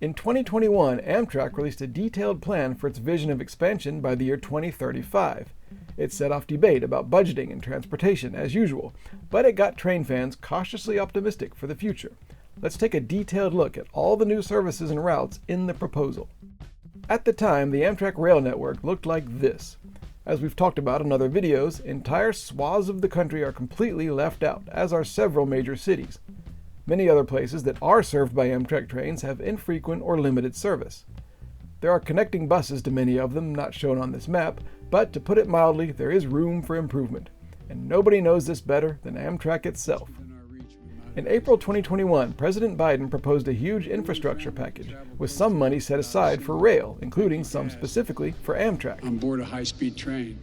In 2021, Amtrak released a detailed plan for its vision of expansion by the year 2035. It set off debate about budgeting and transportation as usual, but it got train fans cautiously optimistic for the future. Let's take a detailed look at all the new services and routes in the proposal. At the time, the Amtrak rail network looked like this. As we've talked about in other videos, entire swaths of the country are completely left out, as are several major cities. Many other places that are served by Amtrak trains have infrequent or limited service. There are connecting buses to many of them, not shown on this map, but to put it mildly, there is room for improvement. And nobody knows this better than Amtrak itself. In April 2021, President Biden proposed a huge infrastructure package, with some money set aside for rail, including some specifically for Amtrak. On board a high-speed train.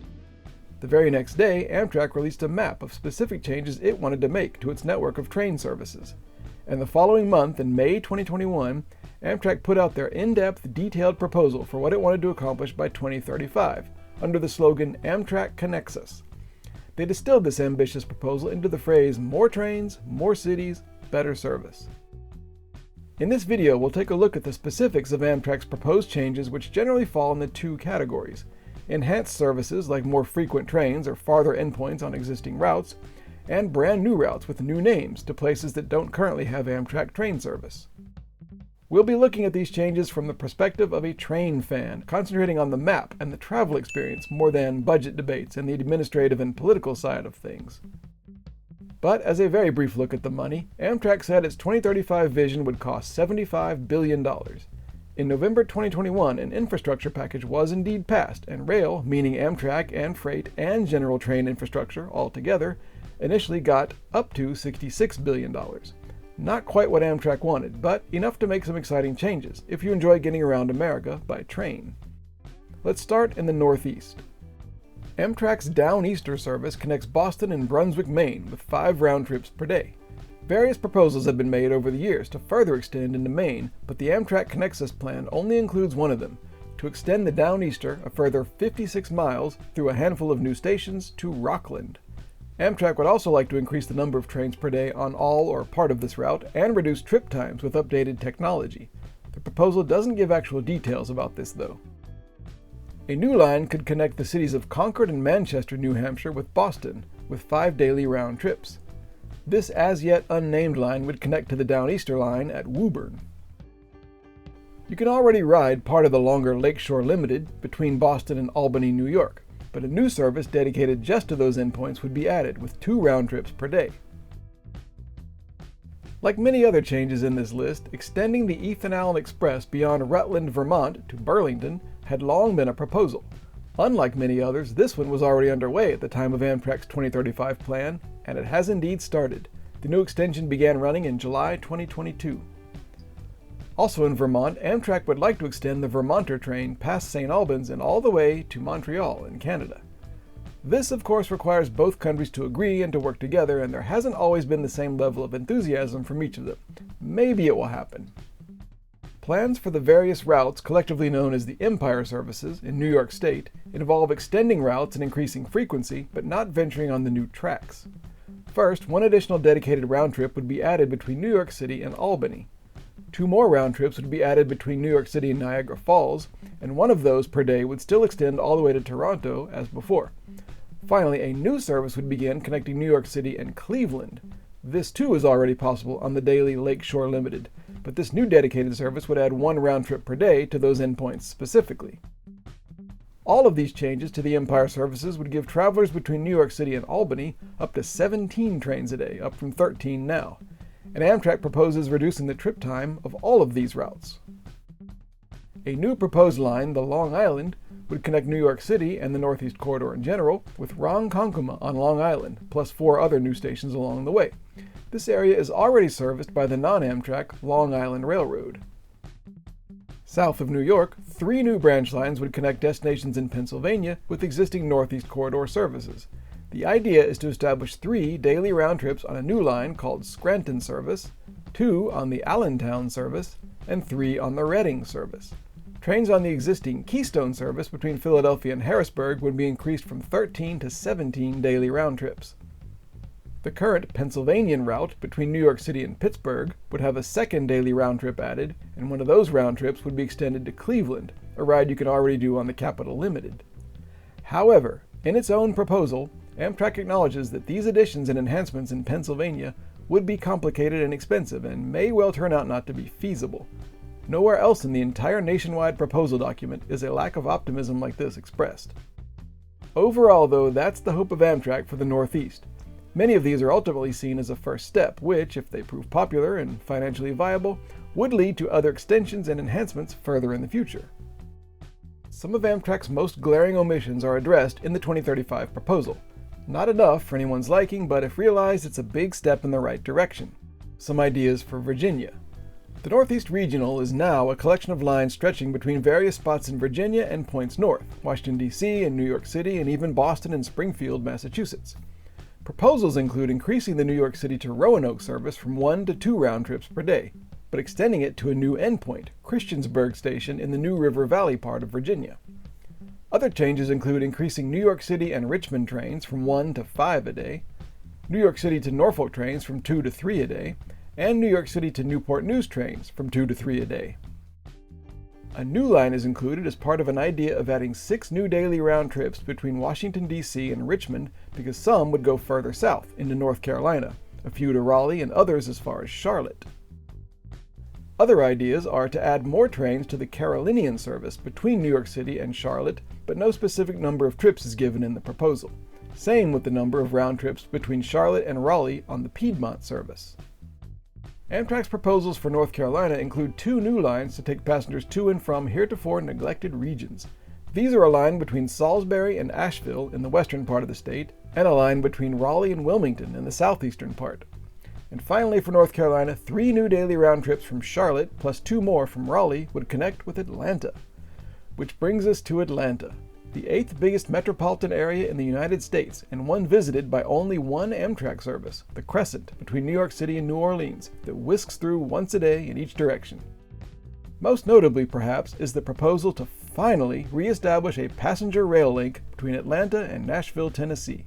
The very next day, Amtrak released a map of specific changes it wanted to make to its network of train services. And the following month, in May 2021, Amtrak put out their in-depth, detailed proposal for what it wanted to accomplish by 2035, under the slogan, Amtrak Connects Us. They distilled this ambitious proposal into the phrase, more trains, more cities, better service. In this video, we'll take a look at the specifics of Amtrak's proposed changes, which generally fall into two categories: enhanced services like more frequent trains or farther endpoints on existing routes, and brand new routes with new names to places that don't currently have Amtrak train service. We'll be looking at these changes from the perspective of a train fan, concentrating on the map and the travel experience more than budget debates and the administrative and political side of things. But as a very brief look at the money, Amtrak said its 2035 vision would cost $75 billion. In November 2021, an infrastructure package was indeed passed, and rail, meaning Amtrak and freight and general train infrastructure altogether, initially got up to $66 billion. Not quite what Amtrak wanted, but enough to make some exciting changes if you enjoy getting around America by train. Let's start in the Northeast. Amtrak's Downeaster service connects Boston and Brunswick, Maine, with 5 round trips per day. Various proposals have been made over the years to further extend into Maine, but the Amtrak Connects Us plan only includes one of them, to extend the Downeaster a further 56 miles through a handful of new stations to Rockland. Amtrak would also like to increase the number of trains per day on all or part of this route and reduce trip times with updated technology. The proposal doesn't give actual details about this, though. A new line could connect the cities of Concord and Manchester, New Hampshire with Boston, with 5 daily round trips. This as yet unnamed line would connect to the Downeaster line at Woburn. You can already ride part of the longer Lakeshore Limited between Boston and Albany, New York, but a new service dedicated just to those endpoints would be added with 2 round trips per day. Like many other changes in this list, extending the Ethan Allen Express beyond Rutland, Vermont to Burlington had long been a proposal. Unlike many others, this one was already underway at the time of Amtrak's 2035 plan, and it has indeed started. The new extension began running in July 2022. Also in Vermont, Amtrak would like to extend the Vermonter train past St. Albans and all the way to Montreal in Canada. This, of course, requires both countries to agree and to work together, and there hasn't always been the same level of enthusiasm from each of them. Maybe it will happen. Plans for the various routes, collectively known as the Empire services in New York State, involve extending routes and increasing frequency, but not venturing on the new tracks. First, one additional dedicated round trip would be added between New York City and Albany. 2 more round trips would be added between New York City and Niagara Falls, and one of those per day would still extend all the way to Toronto as before. Finally, a new service would begin connecting New York City and Cleveland. This too is already possible on the daily Lakeshore Limited, but this new dedicated service would add 1 round trip per day to those endpoints specifically. All of these changes to the Empire services would give travelers between New York City and Albany up to 17 trains a day, up from 13 now. And Amtrak proposes reducing the trip time of all of these routes. A new proposed line, the Long Island, would connect New York City and the Northeast Corridor in general with Ronkonkoma on Long Island, plus 4 other new stations along the way. This area is already serviced by the non-Amtrak Long Island Railroad. South of New York, 3 new branch lines would connect destinations in Pennsylvania with existing Northeast Corridor services. The idea is to establish 3 daily round trips on a new line called Scranton Service, 2 on the Allentown Service, and 3 on the Reading Service. Trains on the existing Keystone Service between Philadelphia and Harrisburg would be increased from 13 to 17 daily round trips. The current Pennsylvanian route between New York City and Pittsburgh would have a second daily round trip added, and one of those round trips would be extended to Cleveland, a ride you can already do on the Capital Limited. However, in its own proposal, Amtrak acknowledges that these additions and enhancements in Pennsylvania would be complicated and expensive and may well turn out not to be feasible. Nowhere else in the entire nationwide proposal document is a lack of optimism like this expressed. Overall, though, that's the hope of Amtrak for the Northeast. Many of these are ultimately seen as a first step, which, if they prove popular and financially viable, would lead to other extensions and enhancements further in the future. Some of Amtrak's most glaring omissions are addressed in the 2035 proposal. Not enough for anyone's liking, but if realized, it's a big step in the right direction. Some ideas for Virginia. The Northeast Regional is now a collection of lines stretching between various spots in Virginia and points north, Washington, D.C., and New York City, and even Boston and Springfield, Massachusetts. Proposals include increasing the New York City to Roanoke service from 1 to 2 round trips per day, but extending it to a new endpoint, Christiansburg Station in the New River Valley part of Virginia. Other changes include increasing New York City and Richmond trains from 1 to 5 a day, New York City to Norfolk trains from 2 to 3 a day, and New York City to Newport News trains from 2 to 3 a day. A new line is included as part of an idea of adding 6 new daily round trips between Washington, D.C. and Richmond because some would go further south into North Carolina, a few to Raleigh, and others as far as Charlotte. Other ideas are to add more trains to the Carolinian service between New York City and Charlotte, but no specific number of trips is given in the proposal. Same with the number of round trips between Charlotte and Raleigh on the Piedmont service. Amtrak's proposals for North Carolina include 2 new lines to take passengers to and from heretofore neglected regions. These are a line between Salisbury and Asheville in the western part of the state, and a line between Raleigh and Wilmington in the southeastern part. And finally, for North Carolina, 3 new daily round trips from Charlotte, plus 2 more from Raleigh, would connect with Atlanta. Which brings us to Atlanta, the 8th biggest metropolitan area in the United States, and one visited by only one Amtrak service, the Crescent, between New York City and New Orleans, that whisks through once a day in each direction. Most notably, perhaps, is the proposal to finally reestablish a passenger rail link between Atlanta and Nashville, Tennessee.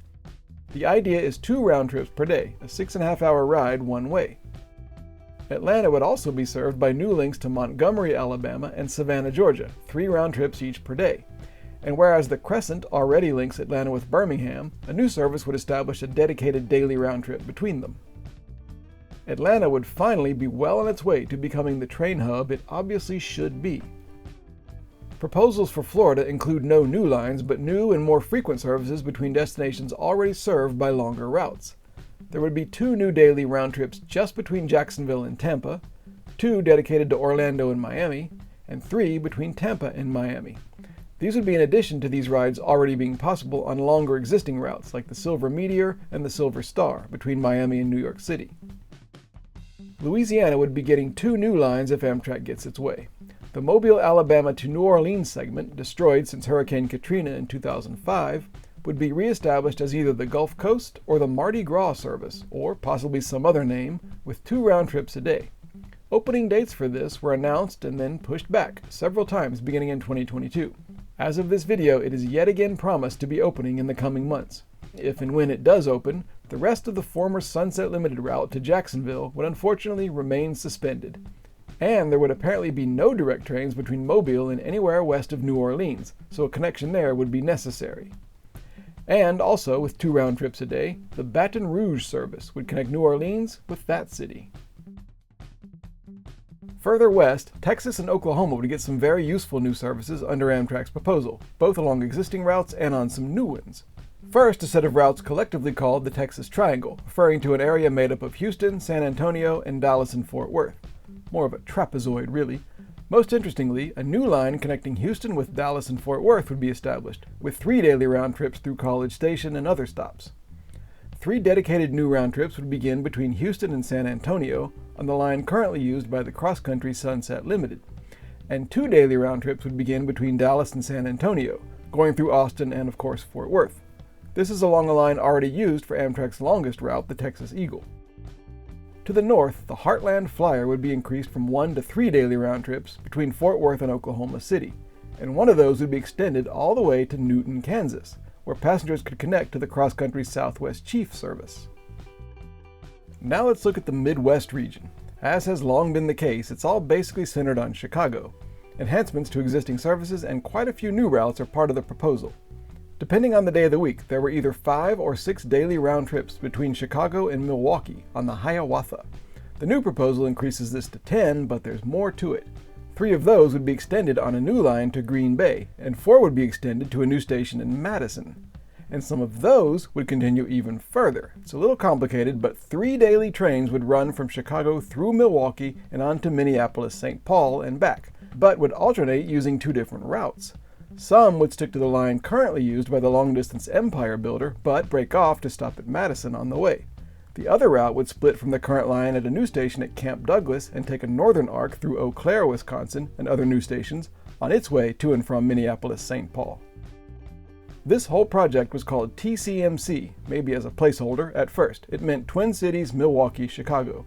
The idea is 2 round trips per day, a 6.5-hour ride one way. Atlanta would also be served by new links to Montgomery, Alabama, and Savannah, Georgia, 3 round trips each per day. And whereas the Crescent already links Atlanta with Birmingham, a new service would establish a dedicated daily round trip between them. Atlanta would finally be well on its way to becoming the train hub it obviously should be. Proposals for Florida include no new lines, but new and more frequent services between destinations already served by longer routes. There would be 2 new daily round trips just between Jacksonville and Tampa, 2 dedicated to Orlando and Miami, and 3 between Tampa and Miami. These would be in addition to these rides already being possible on longer existing routes like the Silver Meteor and the Silver Star between Miami and New York City. Louisiana would be getting 2 new lines if Amtrak gets its way. The Mobile, Alabama to New Orleans segment, destroyed since Hurricane Katrina in 2005, would be reestablished as either the Gulf Coast or the Mardi Gras service, or possibly some other name, with 2 round trips a day. Opening dates for this were announced and then pushed back several times beginning in 2022. As of this video, it is yet again promised to be opening in the coming months. If and when it does open, the rest of the former Sunset Limited route to Jacksonville would unfortunately remain suspended. And there would apparently be no direct trains between Mobile and anywhere west of New Orleans, so a connection there would be necessary. And also, with 2 round trips a day, the Baton Rouge service would connect New Orleans with that city. Further west, Texas and Oklahoma would get some very useful new services under Amtrak's proposal, both along existing routes and on some new ones. First, a set of routes collectively called the Texas Triangle, referring to an area made up of Houston, San Antonio, and Dallas and Fort Worth. More of a trapezoid, really. Most interestingly, a new line connecting Houston with Dallas and Fort Worth would be established, with 3 daily round trips through College Station and other stops. 3 dedicated new round trips would begin between Houston and San Antonio on the line currently used by the cross-country Sunset Limited, and 2 daily round trips would begin between Dallas and San Antonio, going through Austin and, of course, Fort Worth. This is along a line already used for Amtrak's longest route, the Texas Eagle. To the north, the Heartland Flyer would be increased from 1 to 3 daily round trips between Fort Worth and Oklahoma City, and one of those would be extended all the way to Newton, Kansas, where passengers could connect to the cross-country Southwest Chief service. Now let's look at the Midwest region. As has long been the case, it's all basically centered on Chicago. Enhancements to existing services and quite a few new routes are part of the proposal. Depending on the day of the week, there were either 5 or 6 daily round trips between Chicago and Milwaukee on the Hiawatha. The new proposal increases this to 10, but there's more to it. 3 of those would be extended on a new line to Green Bay, and 4 would be extended to a new station in Madison. And some of those would continue even further. It's a little complicated, but 3 daily trains would run from Chicago through Milwaukee and on to Minneapolis-St. Paul and back, but would alternate using 2 different routes. Some would stick to the line currently used by the long-distance Empire Builder, but break off to stop at Madison on the way. The other route would split from the current line at a new station at Camp Douglas and take a northern arc through Eau Claire, Wisconsin, and other new stations on its way to and from Minneapolis-St. Paul. This whole project was called TCMC, maybe as a placeholder at first. It meant Twin Cities, Milwaukee, Chicago.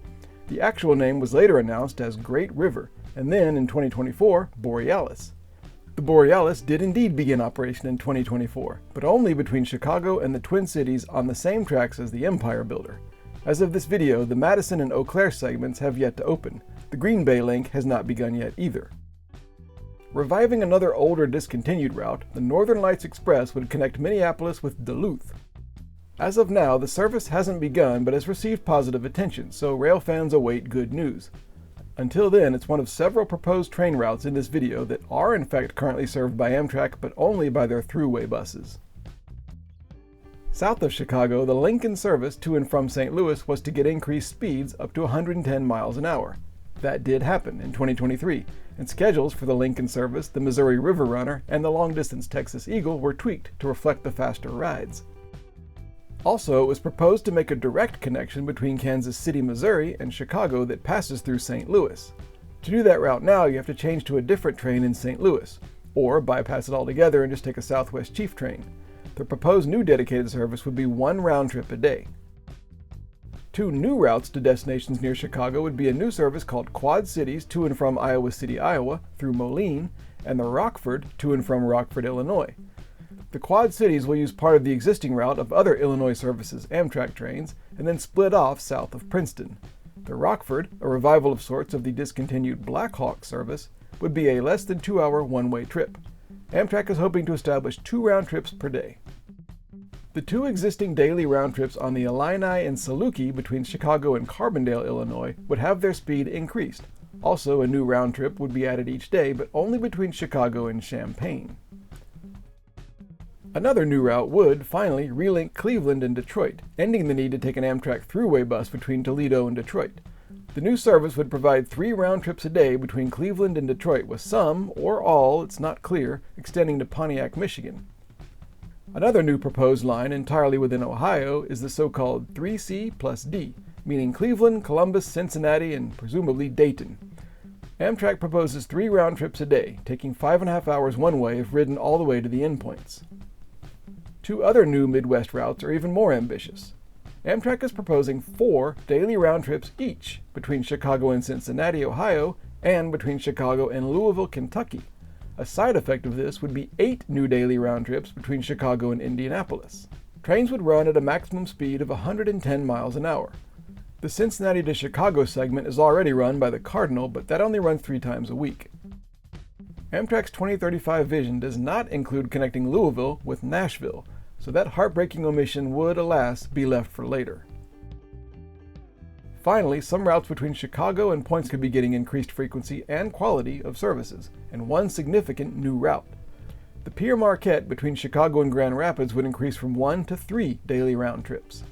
The actual name was later announced as Great River, and then in 2024, Borealis. The Borealis did indeed begin operation in 2024, but only between Chicago and the Twin Cities on the same tracks as the Empire Builder. As of this video, the Madison and Eau Claire segments have yet to open. The Green Bay link has not begun yet either. Reviving another older discontinued route, the Northern Lights Express would connect Minneapolis with Duluth. As of now, the service hasn't begun but has received positive attention, so rail fans await good news. Until then, it's one of several proposed train routes in this video that are in fact currently served by Amtrak, but only by their throughway buses. South of Chicago, the Lincoln service to and from St. Louis was to get increased speeds up to 110 miles an hour. That did happen in 2023, and schedules for the Lincoln service, the Missouri River Runner, and the long-distance Texas Eagle were tweaked to reflect the faster rides. Also, it was proposed to make a direct connection between Kansas City, Missouri, and Chicago that passes through St. Louis. To do that route now, you have to change to a different train in St. Louis, or bypass it altogether and just take a Southwest Chief train. The proposed new dedicated service would be 1 round trip a day. 2 new routes to destinations near Chicago would be a new service called Quad Cities to and from Iowa City, Iowa, through Moline, and the Rockford to and from Rockford, Illinois. The Quad Cities will use part of the existing route of other Illinois Services Amtrak trains, and then split off south of Princeton. The Rockford, a revival of sorts of the discontinued Black Hawk service, would be a less than 2-hour one-way trip. Amtrak is hoping to establish 2 round trips per day. The 2 existing daily round trips on the Illini and Saluki between Chicago and Carbondale, Illinois, would have their speed increased. Also, a new round trip would be added each day, but only between Chicago and Champaign. Another new route would, finally, relink Cleveland and Detroit, ending the need to take an Amtrak throughway bus between Toledo and Detroit. The new service would provide 3 round trips a day between Cleveland and Detroit, with some, or all, it's not clear, extending to Pontiac, Michigan. Another new proposed line entirely within Ohio is the so-called 3C plus D, meaning Cleveland, Columbus, Cincinnati, and presumably Dayton. Amtrak proposes 3 round trips a day, taking 5.5 hours one way if ridden all the way to the endpoints. 2 other new Midwest routes are even more ambitious. Amtrak is proposing 4 daily round trips each between Chicago and Cincinnati, Ohio, and between Chicago and Louisville, Kentucky. A side effect of this would be 8 new daily round trips between Chicago and Indianapolis. Trains would run at a maximum speed of 110 miles an hour. The Cincinnati to Chicago segment is already run by the Cardinal, but that only runs 3 times a week. Amtrak's 2035 vision does not include connecting Louisville with Nashville, so that heartbreaking omission would, alas, be left for later. Finally, some routes between Chicago and points could be getting increased frequency and quality of services, and one significant new route. The Pier Marquette between Chicago and Grand Rapids would increase from 1 to 3 daily round trips.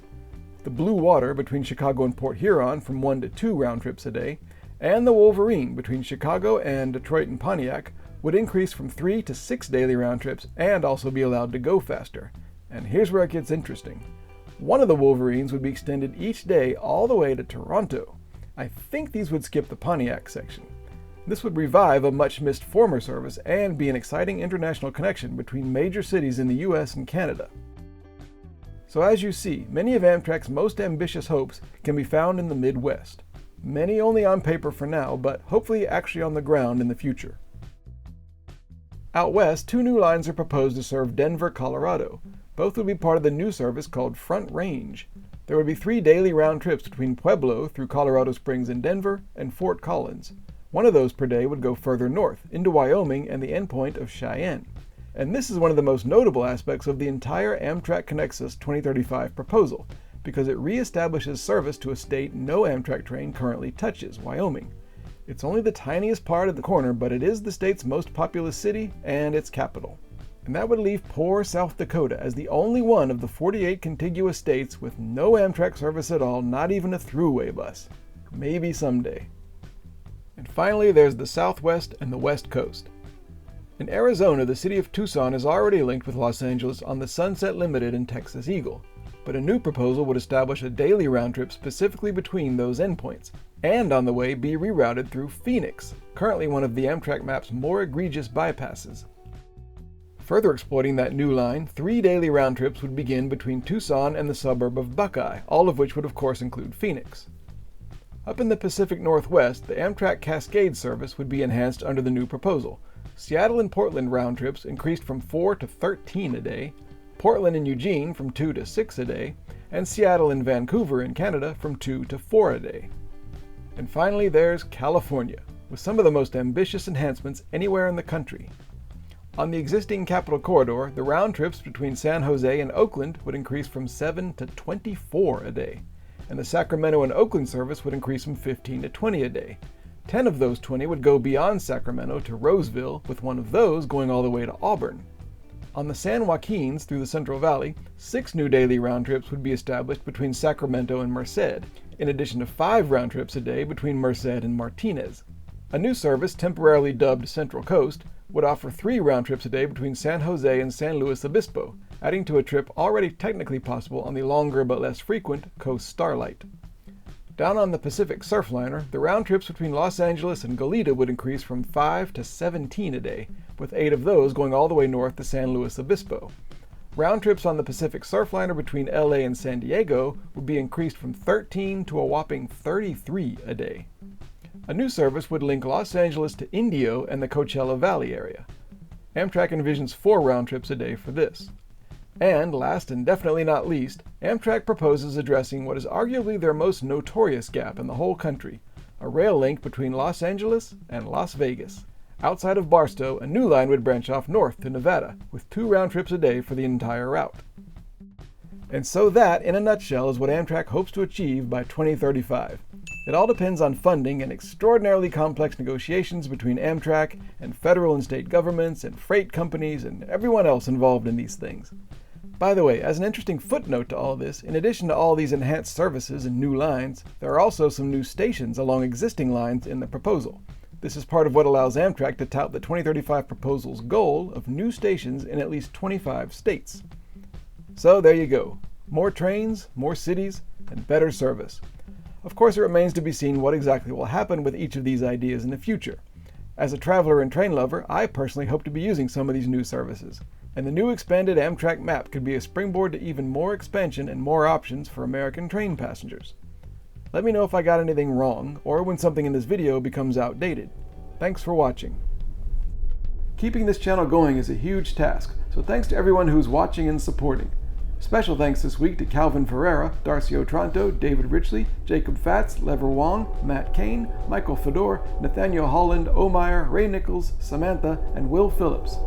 The Blue Water between Chicago and Port Huron from 1 to 2 round trips a day, and the Wolverine between Chicago and Detroit and Pontiac would increase from 3 to 6 daily round trips and also be allowed to go faster. And here's where it gets interesting. One of the Wolverines would be extended each day all the way to Toronto. I think these would skip the Pontiac section. This would revive a much-missed former service and be an exciting international connection between major cities in the US and Canada. So as you see, many of Amtrak's most ambitious hopes can be found in the Midwest. Many only on paper for now, but hopefully actually on the ground in the future. Out west, 2 new lines are proposed to serve Denver, Colorado. Both would be part of the new service called Front Range. There would be 3 daily round trips between Pueblo through Colorado Springs and Denver and Fort Collins. One of those per day would go further north, into Wyoming and the endpoint of Cheyenne. And this is one of the most notable aspects of the entire Amtrak Connexus 2035 proposal, because it reestablishes service to a state no Amtrak train currently touches, Wyoming. It's only the tiniest part of the corner, but it is the state's most populous city and its capital. And that would leave poor South Dakota as the only one of the 48 contiguous states with no Amtrak service at all, not even a throughway bus. Maybe someday. And finally, there's the Southwest and the West Coast. In Arizona, the city of Tucson is already linked with Los Angeles on the Sunset Limited and Texas Eagle, but a new proposal would establish a daily round trip specifically between those endpoints, and on the way be rerouted through Phoenix, currently one of the Amtrak map's more egregious bypasses. Further exploiting that new line, 3 daily round trips would begin between Tucson and the suburb of Buckeye, all of which would of course include Phoenix. Up in the Pacific Northwest, the Amtrak Cascade service would be enhanced under the new proposal. Seattle and Portland round trips increased from 4 to 13 a day, Portland and Eugene from 2 to 6 a day, and Seattle and Vancouver in Canada from 2 to 4 a day. And finally, there's California, with some of the most ambitious enhancements anywhere in the country. On the existing Capital Corridor, the round trips between San Jose and Oakland would increase from 7 to 24 a day, and the Sacramento and Oakland service would increase from 15 to 20 a day. 10 of those 20 would go beyond Sacramento to Roseville, with one of those going all the way to Auburn. On the San Joaquins through the Central Valley, 6 new daily round trips would be established between Sacramento and Merced, in addition to 5 round trips a day between Merced and Martinez. A new service, temporarily dubbed Central Coast, would offer 3 round trips a day between San Jose and San Luis Obispo, adding to a trip already technically possible on the longer but less frequent Coast Starlight. Down on the Pacific Surfliner, the round trips between Los Angeles and Goleta would increase from 5 to 17 a day, with 8 of those going all the way north to San Luis Obispo. Round trips on the Pacific Surfliner between LA and San Diego would be increased from 13 to a whopping 33 a day. A new service would link Los Angeles to Indio and the Coachella Valley area. Amtrak envisions 4 round trips a day for this. And last and definitely not least, Amtrak proposes addressing what is arguably their most notorious gap in the whole country, a rail link between Los Angeles and Las Vegas. Outside of Barstow, a new line would branch off north to Nevada, with 2 round trips a day for the entire route. And so that, in a nutshell, is what Amtrak hopes to achieve by 2035. It all depends on funding and extraordinarily complex negotiations between Amtrak and federal and state governments and freight companies and everyone else involved in these things. By the way, as an interesting footnote to all this, in addition to all these enhanced services and new lines, there are also some new stations along existing lines in the proposal. This is part of what allows Amtrak to tout the 2035 proposal's goal of new stations in at least 25 states. So there you go. More trains, more cities, and better service. Of course, it remains to be seen what exactly will happen with each of these ideas in the future. As a traveler and train lover, I personally hope to be using some of these new services, and the new expanded Amtrak map could be a springboard to even more expansion and more options for American train passengers. Let me know if I got anything wrong, or when something in this video becomes outdated. Thanks for watching. Keeping this channel going is a huge task, so thanks to everyone who's watching and supporting. Special thanks this week to Calvin Ferreira, Darcy Otranto, David Richley, Jacob Fatz, Lever Wong, Matt Kane, Michael Fedor, Nathaniel Holland, Omeyer, Ray Nichols, Samantha, and Will Phillips.